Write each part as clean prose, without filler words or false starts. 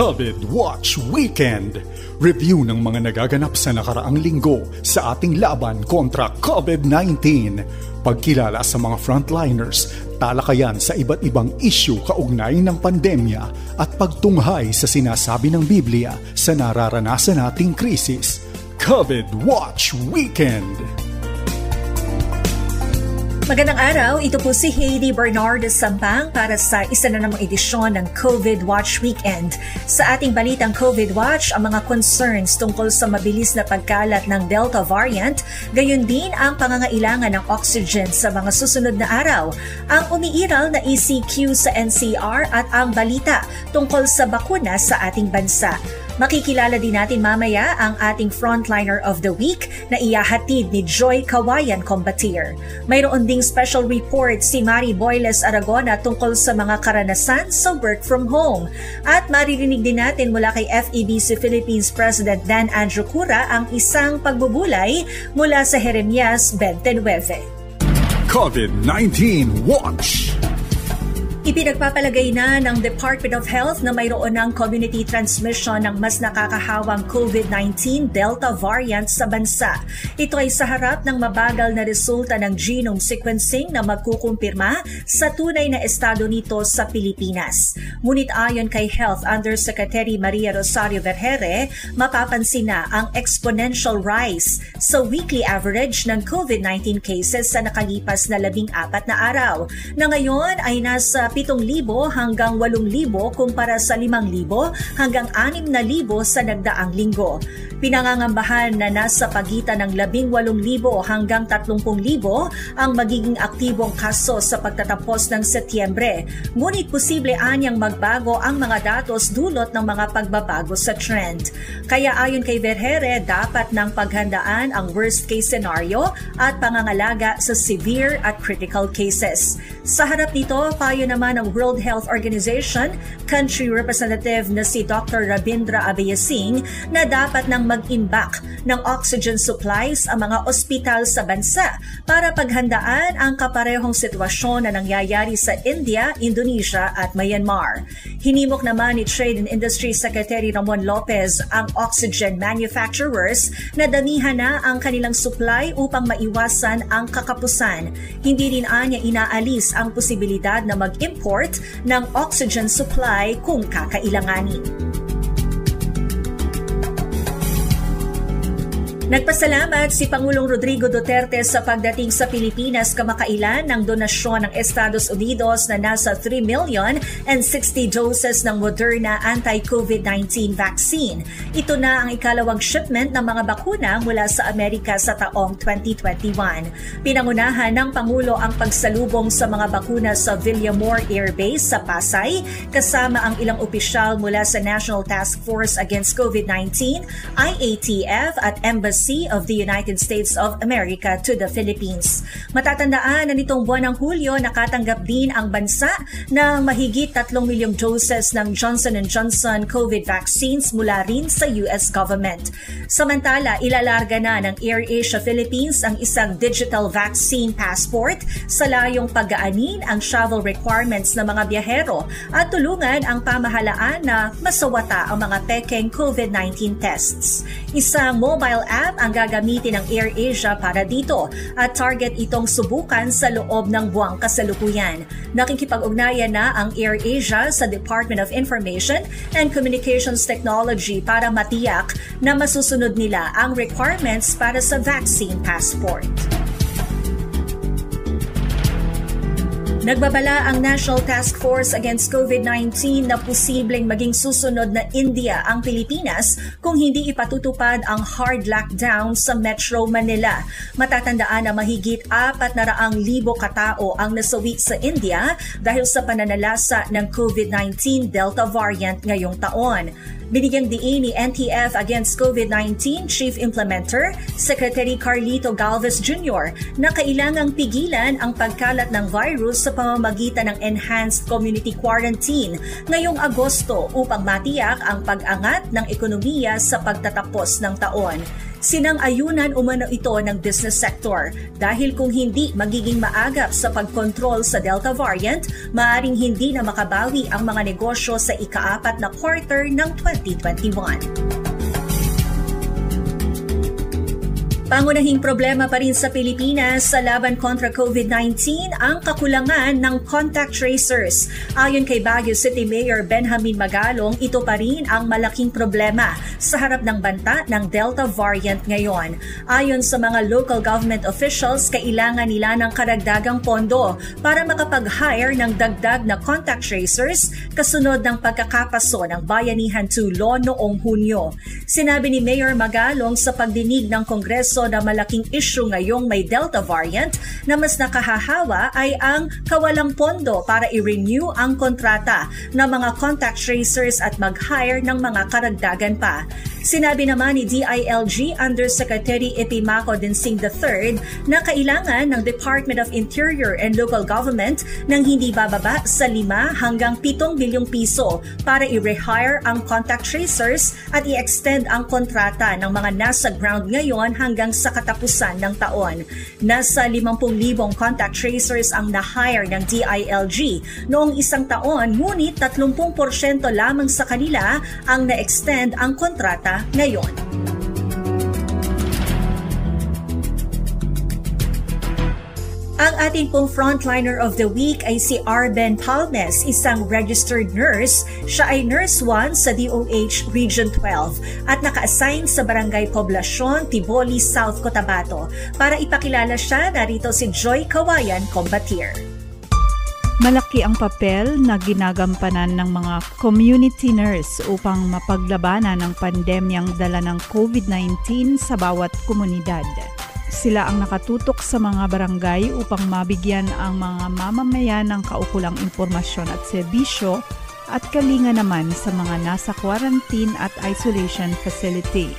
COVID Watch Weekend. Review ng mga nagaganap sa nakaraang linggo sa ating laban kontra COVID-19. Pagkilala sa mga frontliners, talakayan sa iba't ibang issue kaugnay ng pandemya at pagtunghay sa sinasabi ng Biblia sa nararanasan nating krisis. COVID Watch Weekend. Magandang araw, ito po si Heidi Bernardo Sampang para sa isa na namang edisyon ng COVID Watch Weekend. Sa ating balitang COVID Watch, ang mga concerns tungkol sa mabilis na pagkalat ng Delta variant, gayon din ang pangangailangan ng oxygen sa mga susunod na araw, ang umiiral na ECQ sa NCR at ang balita tungkol sa bakuna sa ating bansa. Makikilala din natin mamaya ang ating Frontliner of the Week na iyahatid ni Joy Kawayan Combatier. Mayroon ding special report si Mari Boyles Aragona tungkol sa mga karanasan sa work from home. At maririnig din natin mula kay FEBC Philippines President Dan Andrew Cura ang isang pagbubulay mula sa Jeremias 29. COVID-19 Watch. Ipinagpapalagay na ng Department of Health na mayroon ng community transmission ng mas nakakahawang COVID-19 Delta variant sa bansa. Ito ay sa harap ng mabagal na resulta ng genome sequencing na magkukumpirma sa tunay na estado nito sa Pilipinas. Ngunit ayon kay Health Undersecretary Maria Rosario Vergere, mapapansin na ang exponential rise sa weekly average ng COVID-19 cases sa nakalipas na 14 na araw, na ngayon ay nasa 7,000 hanggang 8,000 kumpara sa 5,000 hanggang 6,000 sa nagdaang linggo. Pinangangambahan na nasa pagitan ng 18,000 hanggang 30,000 ang magiging aktibong kaso sa pagtatapos ng Setyembre. Ngunit posible anyang magbago ang mga datos dulot ng mga pagbabago sa trend. Kaya ayon kay Vergere, dapat nang paghandaan ang worst case scenario at pangangalaga sa severe at critical cases. Sa harap nito, payo naman ng World Health Organization Country Representative na si Dr. Rabindra Abeyasing na dapat nang mag-imbak ng oxygen supplies ang mga ospital sa bansa para paghandaan ang kaparehong sitwasyon na nangyayari sa India, Indonesia at Myanmar. Hinimok naman ni Trade and Industry Secretary Ramon Lopez ang oxygen manufacturers na damihan na ang kanilang supply upang maiwasan ang kakapusan. Hindi rin anya inaalis ang posibilidad na mag-import ng oxygen supply kung kakailanganin. Nagpasalamat si Pangulong Rodrigo Duterte sa pagdating sa Pilipinas kamakailan ng donasyon ng Estados Unidos na nasa 3,060,000 doses ng Moderna anti-COVID-19 vaccine. Ito na ang ikalawang shipment ng mga bakuna mula sa Amerika sa taong 2021. Pinangunahan ng Pangulo ang pagsalubong sa mga bakuna sa Villamor Air Base sa Pasay, kasama ang ilang opisyal mula sa National Task Force Against COVID-19, IATF at Embassy of the United States of America to the Philippines. Matatandaan na nitong buwan ng Hulyo, nakatanggap din ang bansa ng mahigit 3 milyong doses ng Johnson & Johnson COVID vaccines mula rin sa US government. Samantala, ilalarga na ng AirAsia Philippines ang isang digital vaccine passport sa layong pag-aanin ang travel requirements ng mga biyahero at tulungan ang pamahalaan na masawata ang mga pekeng COVID-19 tests. Isang mobile app ang gagamitin ng AirAsia para dito at target itong subukan sa loob ng buwang kasalukuyan. Nakikipag-ugnayan na ang AirAsia sa Department of Information and Communications Technology para matiyak na masusunod nila ang requirements para sa vaccine passport. Nagbabala ang National Task Force Against COVID-19 na posibleng maging susunod na India ang Pilipinas kung hindi ipatutupad ang hard lockdown sa Metro Manila. Matatandaan na mahigit 400,000 katao ang nasawi sa India dahil sa pananalasa ng COVID-19 Delta variant ngayong taon. Binigyang diin ni NTF Against COVID-19 Chief Implementer, Secretary Carlito Galvez Jr. na kailangang pigilan ang pagkalat ng virus sa pamamagitan ng Enhanced Community Quarantine ngayong Agosto upang matiyak ang pag-angat ng ekonomiya sa pagtatapos ng taon. Sinang-ayunan umano ito ng business sector dahil kung hindi magiging maagap sa pagkontrol sa Delta variant, maaaring hindi na makabawi ang mga negosyo sa ika-4 na quarter ng 2021. Pangunahing problema pa rin sa Pilipinas sa laban kontra COVID-19 ang kakulangan ng contact tracers. Ayon kay Baguio City Mayor Benjamin Magalong, ito pa rin ang malaking problema sa harap ng banta ng Delta variant ngayon. Ayon sa mga local government officials, kailangan nila ng karagdagang pondo para makapag-hire ng dagdag na contact tracers kasunod ng pagkakapaso ng Bayanihan 2 Law noong Hunyo. Sinabi ni Mayor Magalong sa pagdinig ng Kongreso na malaking issue ngayong may Delta variant na mas nakahahawa ay ang kawalang pondo para i-renew ang kontrata ng mga contact tracers at mag-hire ng mga karagdagan pa. Sinabi naman ni DILG Undersecretary Epimaco Dinsing III na kailangan ng Department of Interior and Local Government ng hindi bababa sa 5 hanggang 7 bilyong piso para i-rehire ang contact tracers at i-extend ang kontrata ng mga nasa ground ngayon hanggang sa katapusan ng taon. Nasa 50,000 contact tracers ang na-hire ng DILG noong isang taon, ngunit 30% lamang sa kanila ang na-extend ang kontrata ngayon. Ang ating pong frontliner of the week ay si Arben Palmes, isang registered nurse. Siya ay Nurse 1 sa DOH Region 12 at naka-assign sa Barangay Poblacion, Tiboli, South Cotabato. Para ipakilala siya, narito si Joy Kawayan Combatier. Malaki ang papel na ginagampanan ng mga community nurse upang mapaglabanan ang pandemyang dala ng COVID-19 sa bawat komunidad. Sila ang nakatutok sa mga barangay upang mabigyan ang mga mamamayan ng kaukulang impormasyon at serbisyo at kalinga naman sa mga nasa quarantine at isolation facility.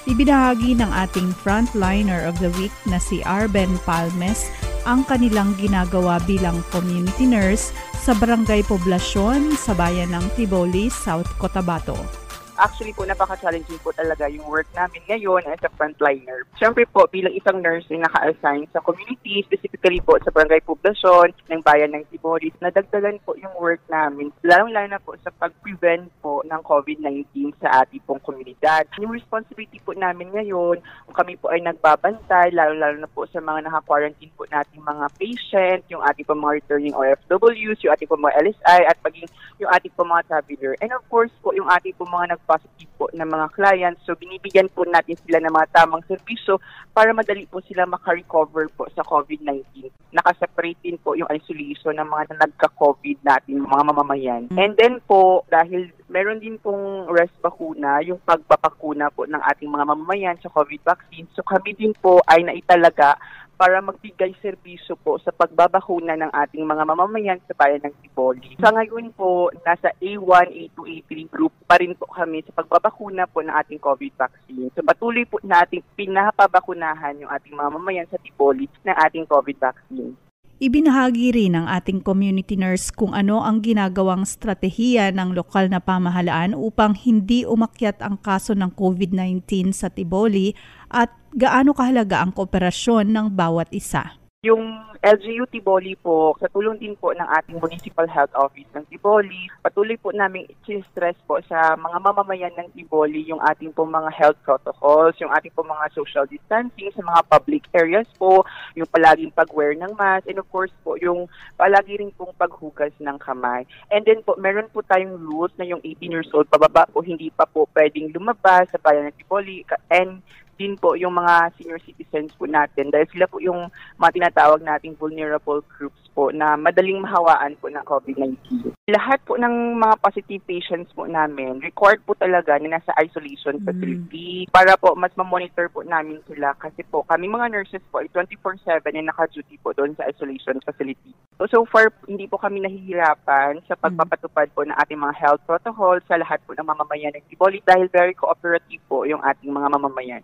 Ibinahagi ng ating frontliner of the week na si Arben Palmes ang kanilang ginagawa bilang community nurse sa Barangay Poblacion sa bayan ng Tiboli, South Cotabato. Actually po, napaka-challenging po talaga yung work namin ngayon as a frontliner. Siyempre po, bilang isang nurse na naka-assign sa community, specifically po sa Barangay Poblacion ng bayan ng Tiboli, nadagdagan po yung work namin, lalong-lalo na po sa pag-prevent po ng COVID-19 sa ating pong komunidad. Yung responsibility po namin ngayon, kami po ay nagbabantay, lalong-lalo na po sa mga naka-quarantine po nating mga patient, yung ating po mga returning OFWs, yung ating po mga LSI, at maging yung ating po mga traveler. And of course po, yung ating po mga positive po ng mga clients. So, binibigyan po natin sila ng mga tamang serbisyo para madali po sila makarecover po sa COVID-19. Nakaseparate din po yung isolation ng mga nagka-COVID natin, mga mamamayan. And then po, dahil meron din pong rest bakuna, yung pagpapakuna po ng ating mga mamamayan sa COVID vaccine. So, kami din po ay naitalaga para magbigay serbisyo po sa pagbabakuna ng ating mga mamamayan sa bayan ng Tiboli. Sa ngayon po, nasa A1, A2, A3 group pa rin po kami sa pagbabakuna po ng ating COVID vaccine. So patuloy po natin pinapabakunahan yung ating mga mamamayan sa Tiboli ng ating COVID vaccine. Ibinahagi rin ng ating community nurse kung ano ang ginagawang stratehiya ng lokal na pamahalaan upang hindi umakyat ang kaso ng COVID-19 sa Tiboli at gaano kahalaga ang kooperasyon ng bawat isa. Yung LGU Tiboli po, sa tulong din po ng ating Municipal Health Office ng Tiboli, patuloy po namin i-stress po sa mga mamamayan ng Tiboli yung ating po mga health protocols, yung ating po mga social distancing sa mga public areas po, yung palaging pag-wear ng mask, and of course po, yung palagi rin pong paghugas ng kamay. And then po, meron po tayong rules na yung 18 years old pababa po, hindi pa po pwedeng lumabas sa bayan ng Tiboli, and din po yung mga senior citizens po natin dahil sila po yung mga tinatawag nating vulnerable groups po na madaling mahawaan po ng COVID-19. Lahat po ng mga positive patients po namin, required po talaga na nasa isolation facility para po mas ma-monitor po namin sila kasi po kami mga nurses po ay 24/7 na naka-duty po doon sa isolation facility. So far, hindi po kami nahihirapan sa pagpapatupad po ng ating mga health protocols sa lahat po ng mamamayan ng Tiboli dahil very cooperative po yung ating mga mamamayan.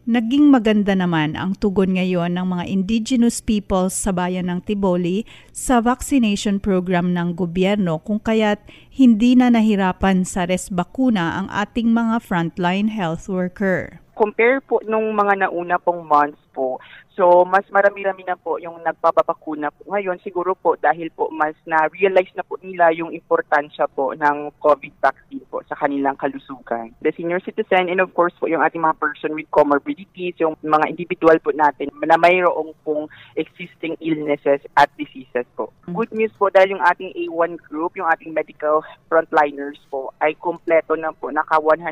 Naging maganda naman ang tugon ngayon ng mga indigenous peoples sa bayan ng Tiboli sa vaccination program ng gobyerno kung kaya't hindi na nahirapan sa bakuna ang ating mga frontline health worker. Compare po nung mga nauna pong months po, so mas marami-rami na po yung nagpapabakuna po ngayon. Siguro po dahil po mas na-realize na po nila yung importansya po ng COVID vaccine po sa kanilang kalusugan. The senior citizen and of course po yung ating mga person with comorbidities, yung mga individual po natin na mayroong pong existing illnesses at diseases po. Good news po dahil yung ating A1 group, yung ating medical frontliners po ay kompleto na po. Naka 100%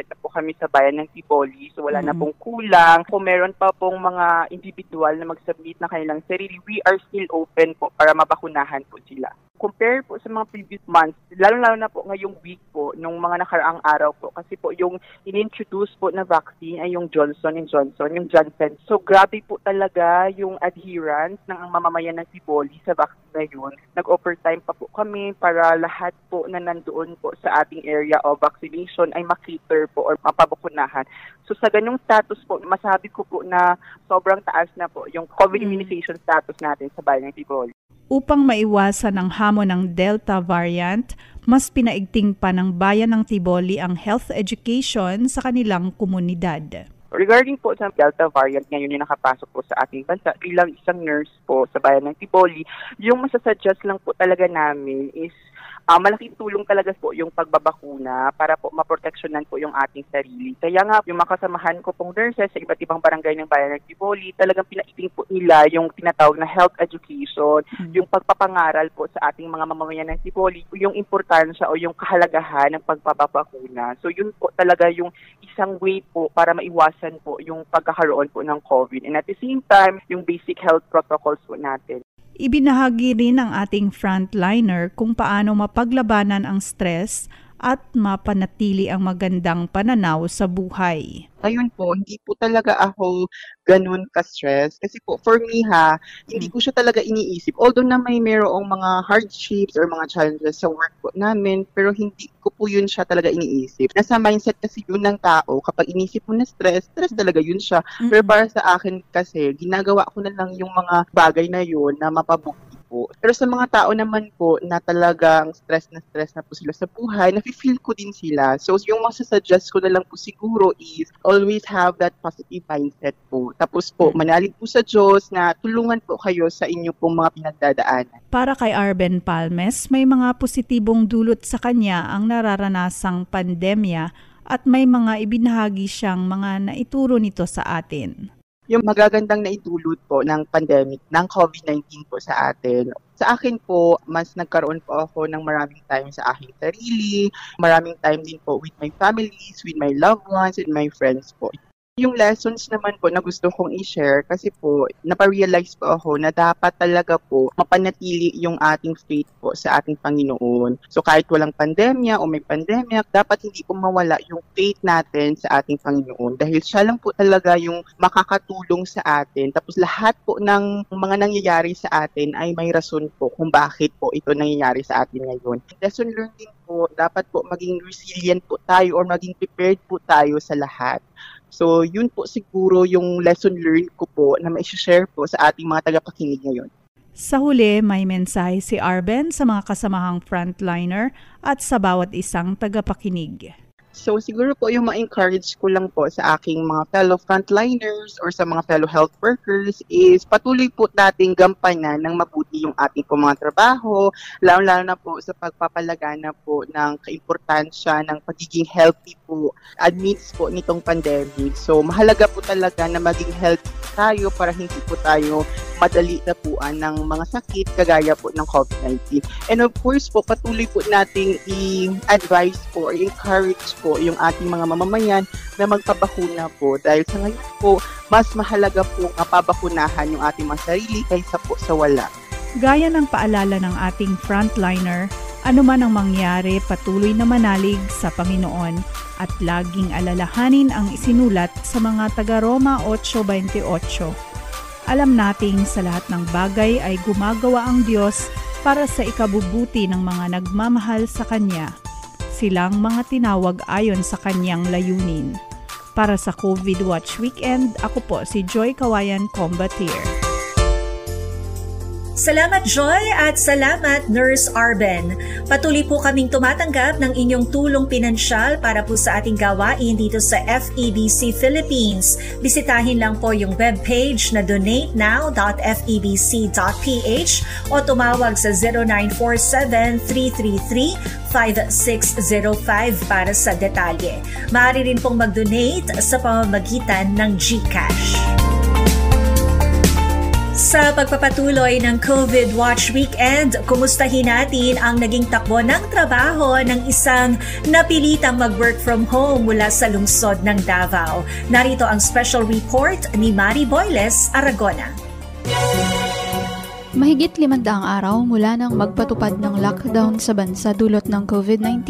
na po kami sa bayan ng Tiboli. So wala na pong kulang. Kung meron pa pong mga individual na mag-submit na kanilang sarili, we are still open po para mabakunahan po sila. Compare po sa mga previous months, lalo-lalo na po ngayong week po, nung mga nakaraang araw po, kasi po yung in-introduce po na vaccine ay yung Johnson & Johnson, yung Janssen. So grabe po talaga yung adherence ng mamamayan ng Tiboli sa vaccine na yun. Nag-overtime pa po kami para lahat po na nandoon po sa ating area of vaccination ay makiter po or mapabakunahan. So sa ganung status po, masabi ko po na sobrang taas na po yung COVID immunization status natin sa bayan ng Tiboli. Upang maiwasan ang hamon ng Delta variant, mas pinaigting pa ng bayan ng Tiboli ang health education sa kanilang komunidad. Regarding po sa Delta variant ngayon yung nakapasok po sa ating bansa, bilang isang nurse po sa bayan ng Tiboli, yung masasuggest lang po talaga namin is malaking tulong talaga po yung pagbabakuna para po maproteksyonan po yung ating sarili. Kaya nga, yung makasamahan ko pong nurses sa iba't ibang barangay ng bayan ng Tiboli, talagang pinaiting po nila yung tinatawag na health education, yung pagpapangaral po sa ating mga mamamayan ng Tiboli, yung importansya o yung kahalagahan ng pagbabakuna. So yun po talaga yung isang way po para maiwasan po yung pagkakaroon po ng COVID. And at the same time, yung basic health protocols po natin. Ibinahagi rin ng ating frontliner kung paano mapaglabanan ang stress at mapanatili ang magandang pananaw sa buhay. Ngayon po, hindi po talaga ako ganun ka-stress. Kasi po, for me hindi ko siya talaga iniisip. Although na mayroong mga hardships or mga challenges sa work po namin, pero hindi ko po yun siya talaga iniisip. Nasa mindset kasi yun ng tao, kapag inisip mo na stress talaga yun siya. Pero para sa akin kasi, ginagawa ko na lang yung mga bagay na yun na mapabukti po. Pero sa mga tao naman po na talagang stress na po sila sa buhay, nafe-feel ko din sila. So yung masasuggest ko na lang po siguro is always have that positive mindset po. Tapos po, manalig po sa Diyos na tulungan po kayo sa inyo pong mga pinagdadaanan. Para kay Arben Palmes, may mga positibong dulot sa kanya ang nararanasang pandemya at may mga ibinahagi siyang mga naituro nito sa atin. Yung magagandang naidulot po ng pandemic, ng COVID-19 po sa atin. Sa akin po, mas nagkaroon po ako ng maraming time sa aking sarili, maraming time din po with my families, with my loved ones, and my friends po. Yung lessons naman po na gusto kong i-share kasi po, naparealize po ako na dapat talaga po mapanatili yung ating faith po sa ating Panginoon. So kahit walang pandemya o may pandemya, dapat hindi po mawala yung faith natin sa ating Panginoon. Dahil siya lang po talaga yung makakatulong sa atin. Tapos lahat po ng mga nangyayari sa atin ay may rason po kung bakit po ito nangyayari sa atin ngayon. Lesson learned din po, dapat po maging resilient po tayo or maging prepared po tayo sa lahat. So, yun po siguro yung lesson learned ko po na ma-share po sa ating mga tagapakinig ngayon. Sa huli, may mensahe si Arben sa mga kasamahang frontliner at sa bawat isang tagapakinig. So, siguro po yung ma-encourage ko lang po sa aking mga fellow frontliners or sa mga fellow health workers is patuloy po nating gampanan ng mabuti yung ating po mga trabaho, lalo na po sa pagpapalagana po ng kaimportansya ng pagiging healthy po amidst po nitong pandemic. So, mahalaga po talaga na maging healthy tayo para hindi po tayo madali tapuan ng mga sakit kagaya po ng COVID-19. And of course po, patuloy po nating i-advise po or encourage po yung ating mga mamamayan na magpabakuna po dahil sa ngayon po, mas mahalaga po mapabakunahan yung ating mga sarili kaysa po sa wala. Gaya ng paalala ng ating frontliner, anuman ang mangyari, patuloy na manalig sa Panginoon at laging alalahanin ang isinulat sa mga taga-Roma 8:28. Alam nating sa lahat ng bagay ay gumagawa ang Diyos para sa ikabubuti ng mga nagmamahal sa Kanya. Silang mga tinawag ayon sa Kanyang layunin. Para sa COVID Watch Weekend, ako po si Joy Kawayan Combatier. Salamat Joy at salamat Nurse Arben. Patuloy po kaming tumatanggap ng inyong tulong pinansyal para po sa ating gawain dito sa FEBC Philippines. Bisitahin lang po yung webpage na donatenow.febc.ph o tumawag sa 0947-333-5605 para sa detalye. Maaari rin pong mag-donate sa pamamagitan ng GCash. Sa pagpapatuloy ng COVID Watch Weekend, kumustahin natin ang naging takbo ng trabaho ng isang napilitang mag-work from home mula sa lungsod ng Davao. Narito ang special report ni Mari Boyles Aragona. Mahigit 500 araw mula nang magpatupad ng lockdown sa bansa dulot ng COVID-19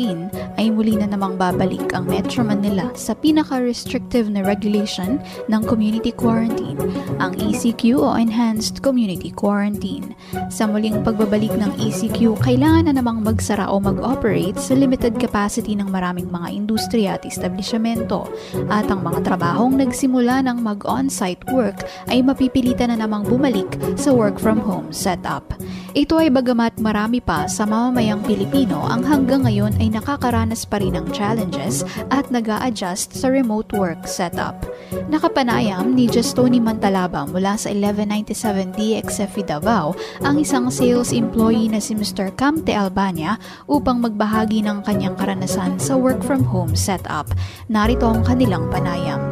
ay muli na namang babalik ang Metro Manila sa pinaka-restrictive na regulation ng community quarantine, ang ECQ o Enhanced Community Quarantine. Sa muling pagbabalik ng ECQ, kailangan na namang magsara o mag-operate sa limited capacity ng maraming mga industriya at establishmento at ang mga trabahong nagsimula ng mag-on-site work ay mapipilitan na namang bumalik sa work from home setup. Ito ay bagamat marami pa sa mamamayang Pilipino ang hanggang ngayon ay nakakaranas pa rin ng challenges at nag-a-adjust sa remote work setup. Nakapanayam ni Justoni Mantalaba mula sa 1197 DXFE Davao ang isang sales employee na si Mr. Camte Albania upang magbahagi ng kanyang karanasan sa work from home setup. Narito ang kanilang panayam.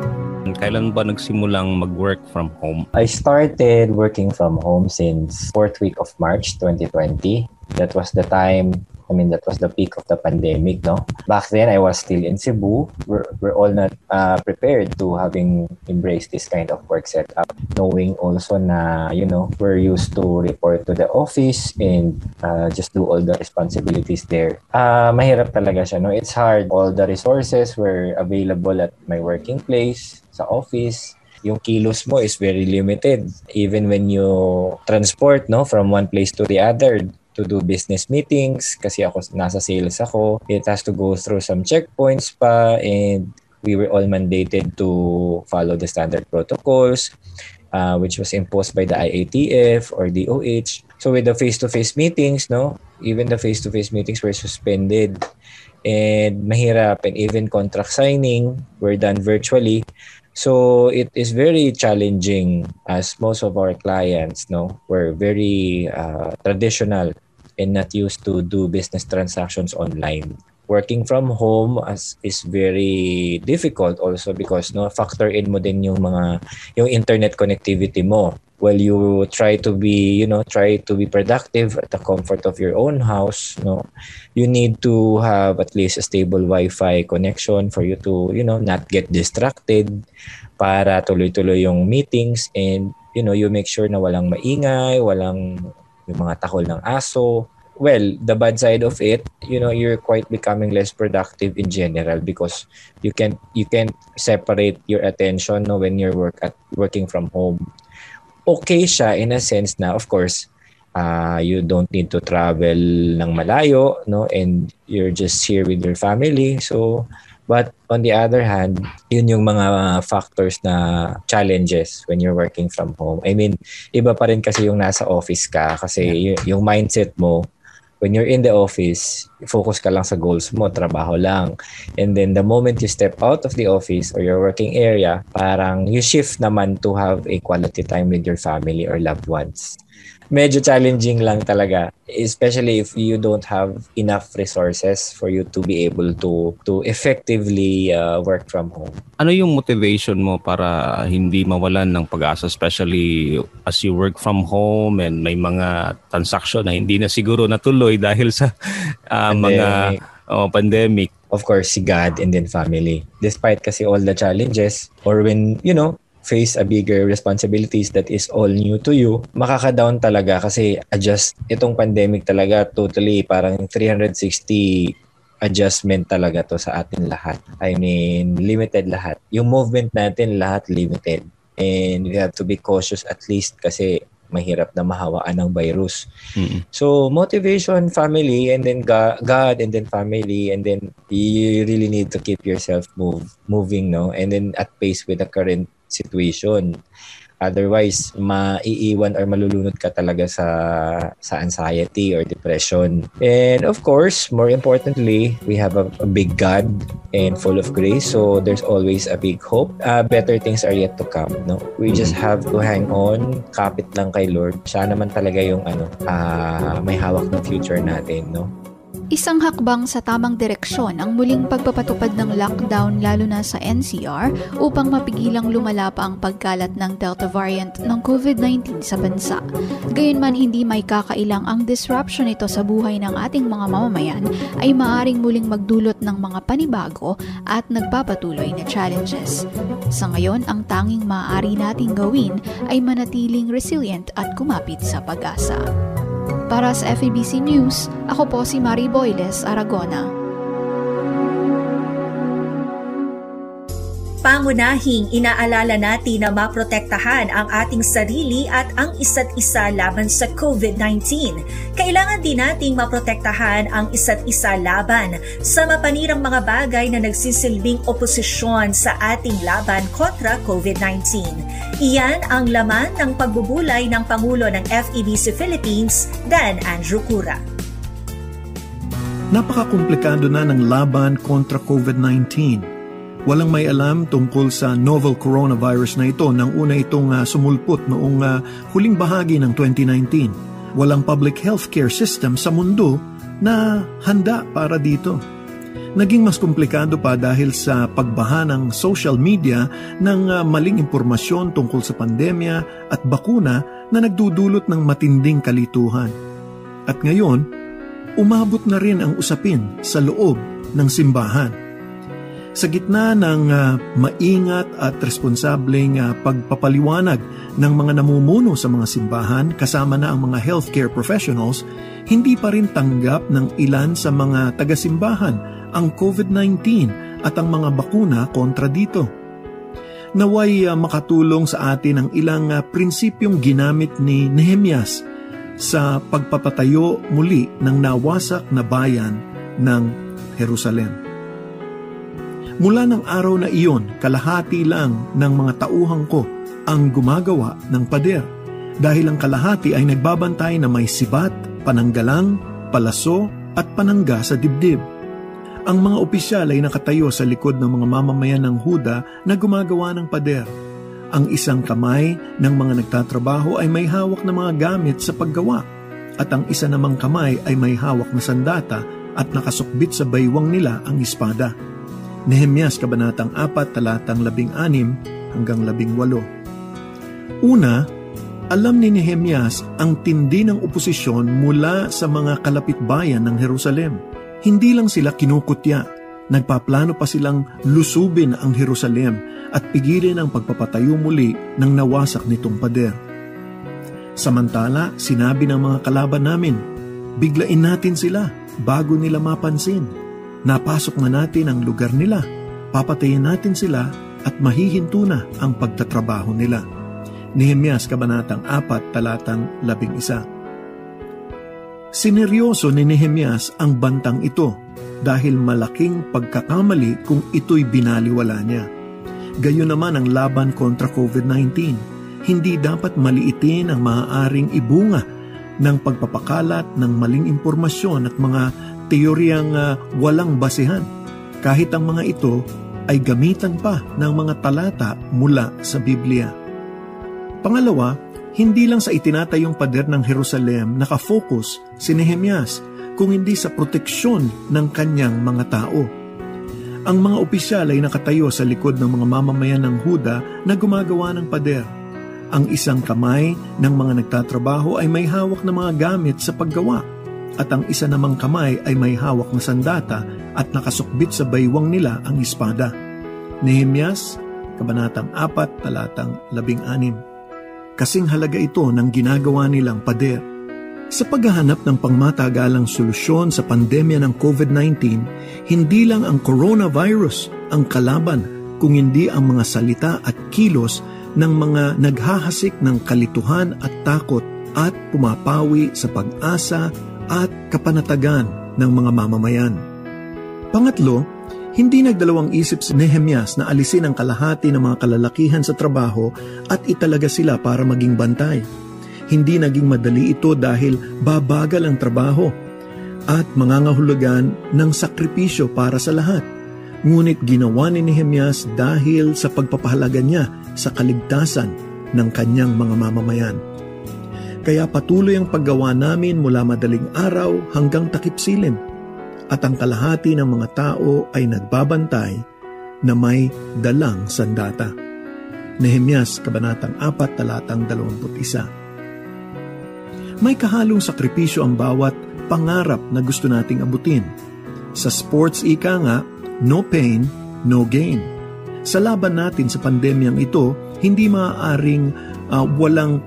Kailan ba nagsimulang mag-work from home? I started working from home since 4th week of March 2020. That was the peak of the pandemic, no? Back then, I was still in Cebu. We're all not prepared to having embraced this kind of work setup. Knowing also na, we're used to report to the office and just do all the responsibilities there. Mahirap talaga siya, no? It's hard. All the resources were available at my working place, sa office. Yung kilos mo is very limited. Even when you transport, no, from one place to the other, to do business meetings, kasi nasa sales ako. It has to go through some checkpoints pa, and we were all mandated to follow the standard protocols, which was imposed by the IATF or DOH. So with the face-to-face meetings, no, even the face-to-face meetings were suspended, and mahirap, and even contract signing were done virtually. So it is very challenging as most of our clients, were very traditional and not used to do business transactions online. Working from home is very difficult also because factor in mo din yung internet connectivity mo. While you try to be productive at the comfort of your own house, you need to have at least a stable Wi-Fi connection for you to, not get distracted para tuloy-tuloy yung meetings, and, you make sure na walang maingay, walang yung mga tahol ng aso. Well, the bad side of it, you're quite becoming less productive in general because you can't separate your attention when you're working from home. Okay siya in a sense na, of course, you don't need to travel ng malayo, and you're just here with your family. So, but on the other hand, yun yung mga factors na challenges when you're working from home. I mean, iba pa rin kasi yung nasa office ka kasi yung mindset mo, when you're in the office, focus ka lang sa goals mo, trabaho lang. And then the moment you step out of the office or your working area, parang you shift naman to have a quality time with your family or loved ones. Medyo challenging lang talaga, especially if you don't have enough resources for you to be able to effectively work from home. Ano yung motivation mo para hindi mawalan ng pag-asa, especially as you work from home and may mga transaction na hindi na siguro natuloy dahil sa pandemic? Of course, si God and then family. Despite kasi all the challenges, or when, face a bigger responsibilities that is all new to you, makaka-down talaga kasi itong pandemic talaga totally parang 360 adjustment talaga to sa atin lahat. I mean, limited lahat. Yung movement natin lahat limited. And we have to be cautious at least kasi mahirap na mahawaan ng virus. So motivation, family, and then God, and then family, and then you really need to keep yourself moving, no? And then at pace with the current situation. Otherwise, maiiwan or malulunod ka talaga sa anxiety or depression. And of course, more importantly, we have a big God and full of grace. So there's always a big hope. Better things are yet to come. No, we just have to hang on, kapit lang kay Lord. Siya naman talaga yung may hawak ng future natin. No. Isang hakbang sa tamang direksyon ang muling pagpapatupad ng lockdown lalo na sa NCR upang mapigilang lumala pa ang pagkalat ng Delta variant ng COVID-19 sa bansa. Gayunman hindi may kakailang ang disruption nito sa buhay ng ating mga mamamayan ay maaring muling magdulot ng mga panibago at nagpapatuloy na challenges. Sa ngayon, ang tanging maaari nating gawin ay manatiling resilient at kumapit sa pag-asa. Para sa FEBC News, ako po si Mari Boyles Aragona. Pangunahing inaalala natin na maprotektahan ang ating sarili at ang isa't isa laban sa COVID-19. Kailangan din nating maprotektahan ang isa't isa laban sa mapanirang mga bagay na nagsisilbing oposisyon sa ating laban kontra COVID-19. Iyan ang laman ng pagbubulay ng Pangulo ng FEBC Philippines, Dan Andrew Cura. Napakakomplikado na ng laban kontra COVID-19. Walang may alam tungkol sa novel coronavirus na ito nang una itong sumulpot noong huling bahagi ng 2019. Walang public healthcare system sa mundo na handa para dito. Naging mas komplikado pa dahil sa pagbaha ng social media ng maling impormasyon tungkol sa pandemya at bakuna na nagdudulot ng matinding kalituhan. At ngayon, umabot na rin ang usapin sa loob ng simbahan. Sa gitna ng maingat at responsableng pagpapaliwanag ng mga namumuno sa mga simbahan kasama na ang mga healthcare professionals, hindi pa rin tanggap ng ilan sa mga taga-simbahan ang COVID-19 at ang mga bakuna kontra dito. Naway makatulong sa atin ang ilang prinsipyong ginamit ni Nehemias sa pagpapatayo muli ng nawasak na bayan ng Jerusalem. Mula ng araw na iyon, kalahati lang ng mga tauhan ko ang gumagawa ng pader dahil ang kalahati ay nagbabantay na may sibat, pananggalang, palaso at panangga sa dibdib. Ang mga opisyal ay nakatayo sa likod ng mga mamamayan ng Huda na gumagawa ng pader. Ang isang kamay ng mga nagtatrabaho ay may hawak na mga gamit sa paggawa at ang isa namang kamay ay may hawak na sandata at nakasukbit sa baywang nila ang espada. Nehemias Kabanatang 4, talatang 16 hanggang 18. Una, alam ni Nehemias ang tindi ng oposisyon mula sa mga kalapitbayan ng Jerusalem. Hindi lang sila kinukutya, nagpaplano pa silang lusubin ang Jerusalem at pigilin ang pagpapatayo muli ng nawasak nitong pader. Samantala, sinabi ng mga kalaban namin, biglain natin sila bago nila mapansin. Napasok na natin ang lugar nila, papatayin natin sila at mahihinto na ang pagtatrabaho nila. Nehemias Kabanatang 4, talatang 11. Sineryoso ni Nehemias ang bantang ito dahil malaking pagkakamali kung ito'y binaliwala niya. Gayon naman ang laban kontra COVID-19. Hindi dapat maliitin ang maaaring ibunga ng pagpapakalat ng maling impormasyon at mga teoryang walang basehan, kahit ang mga ito ay gamitan pa ng mga talata mula sa Biblia. Pangalawa, hindi lang sa itinatayong pader ng Jerusalem nakafocus si Nehemias, kung hindi sa proteksyon ng kanyang mga tao. Ang mga opisyal ay nakatayo sa likod ng mga mamamayan ng Huda na gumagawa ng pader. Ang isang kamay ng mga nagtatrabaho ay may hawak na mga gamit sa paggawa, at ang isa namang kamay ay may hawak na sandata at nakasukbit sa baywang nila ang espada. Nehemias, Kabanatang 4, talatang 16. Kasing halaga ito ng ginagawa nilang pader. Sa paghahanap ng pangmatagalang solusyon sa pandemya ng COVID-19, hindi lang ang coronavirus ang kalaban, kung hindi ang mga salita at kilos ng mga naghahasik ng kalituhan at takot at pumapawi sa pag-asa at kapanatagan ng mga mamamayan. Pangatlo, hindi nagdalawang isip si Nehemias na alisin ang kalahati ng mga kalalakihan sa trabaho at italaga sila para maging bantay. Hindi naging madali ito dahil babagal ang trabaho at mangangahulugan ng sakripisyo para sa lahat. Ngunit ginawa ni Nehemias dahil sa pagpapahalaga niya sa kaligtasan ng kanyang mga mamamayan. Kaya patuloy ang paggawa namin mula madaling araw hanggang takip silim. At ang kalahati ng mga tao ay nagbabantay na may dalang sandata. Nehemias, Kabanatang 4, talatang 21. May kahalong sakripisyo ang bawat pangarap na gusto nating abutin. Sa sports ika nga, no pain, no gain. Sa laban natin sa pandemyang ito, hindi maaaring walang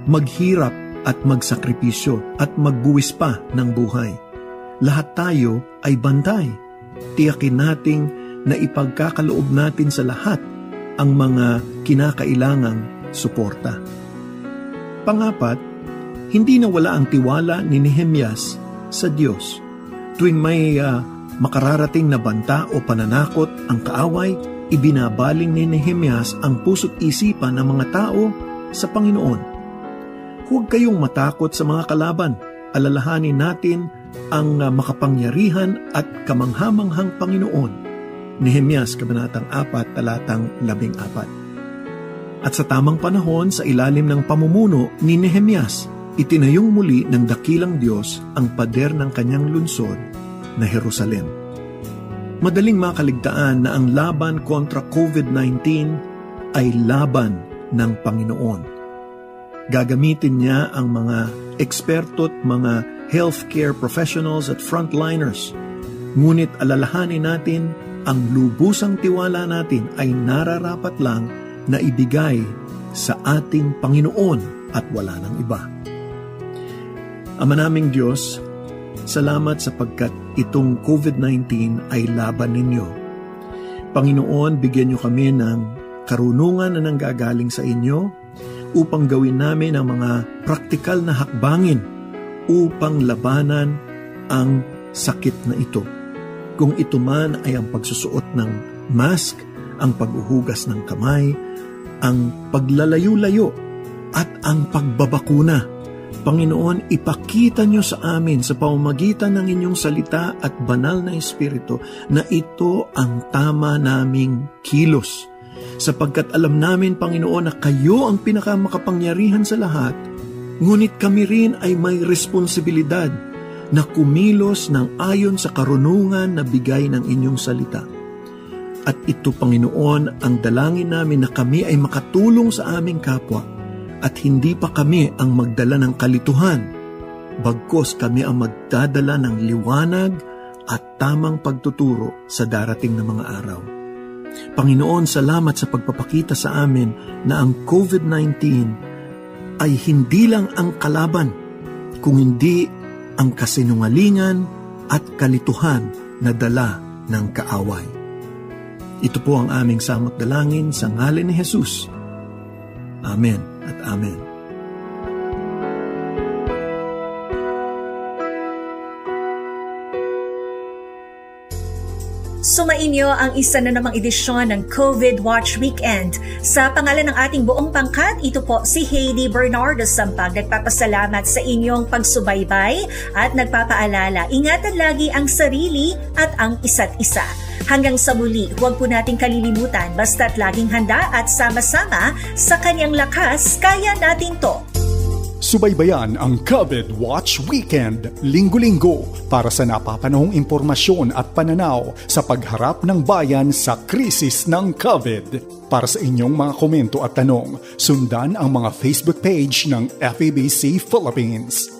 maghirap at magsakripisyo at magbuwis pa ng buhay. Lahat tayo ay bantay. Tiyakin nating na ipagkakaloob natin sa lahat ang mga kinakailangang suporta. Pangapat, hindi nawala ang tiwala ni Nehemias sa Diyos. Tuwing may makararating na banta o pananakot ang kaaway, ibinabaling ni Nehemias ang puso't isipan ng mga tao sa Panginoon. Huwag kayong matakot sa mga kalaban. Alalahanin natin ang makapangyarihan at kamanghamanghang Panginoon. Nehemias, Kabanatang 4, talatang 14. At sa tamang panahon, sa ilalim ng pamumuno ni Nehemias, itinayong muli ng dakilang Diyos ang pader ng kanyang lungsod na Jerusalem. Madaling makaligtaan na ang laban kontra COVID-19 ay laban ng Panginoon. Gagamitin niya ang mga eksperto at mga healthcare professionals at frontliners. Ngunit alalahanin natin, ang lubusang tiwala natin ay nararapat lang na ibigay sa ating Panginoon at wala nang iba. Ama naming Diyos, salamat sapagkat itong COVID-19 ay laban ninyo. Panginoon, bigyan niyo kami ng karunungan na nanggagaling sa inyo upang gawin namin ang mga praktikal na hakbangin upang labanan ang sakit na ito. Kung ito man ay ang pagsusuot ng mask, ang paghuhugas ng kamay, ang paglalayo-layo at ang pagbabakuna. Panginoon, ipakita niyo sa amin sa pamamagitan ng inyong salita at banal na Espiritu na ito ang tama naming kilos. Sapagkat alam namin, Panginoon, na kayo ang pinakamakapangyarihan sa lahat, ngunit kami rin ay may responsibilidad na kumilos ng ayon sa karunungan na bigay ng inyong salita. At ito, Panginoon, ang dalangin namin na kami ay makatulong sa aming kapwa at hindi pa kami ang magdala ng kalituhan, bagkus kami ang magdadala ng liwanag at tamang pagtuturo sa darating na mga araw. Panginoon, salamat sa pagpapakita sa amin na ang COVID-19 ay hindi lang ang kalaban, kung hindi ang kasinungalingan at kalituhan na dala ng kaaway. Ito po ang aming samot dalangin sa ngalan ni Jesus. Amen at Amen. Sumainyo ang isa na namang edisyon ng COVID Watch Weekend. Sa pangalan ng ating buong pangkat, ito po si Heidi Bernardo Sampag. Nagpapasalamat sa inyong pagsubaybay at nagpapaalala, ingatan lagi ang sarili at ang isa't isa. Hanggang sa muli, huwag po nating kalilimutan, basta't laging handa at sama-sama sa kanyang lakas, kaya natin to. Subaybayan ang COVID Watch Weekend, linggo-linggo para sa napapanahong impormasyon at pananaw sa pagharap ng bayan sa krisis ng COVID. Para sa inyong mga komento at tanong, sundan ang mga Facebook page ng FEBC Philippines.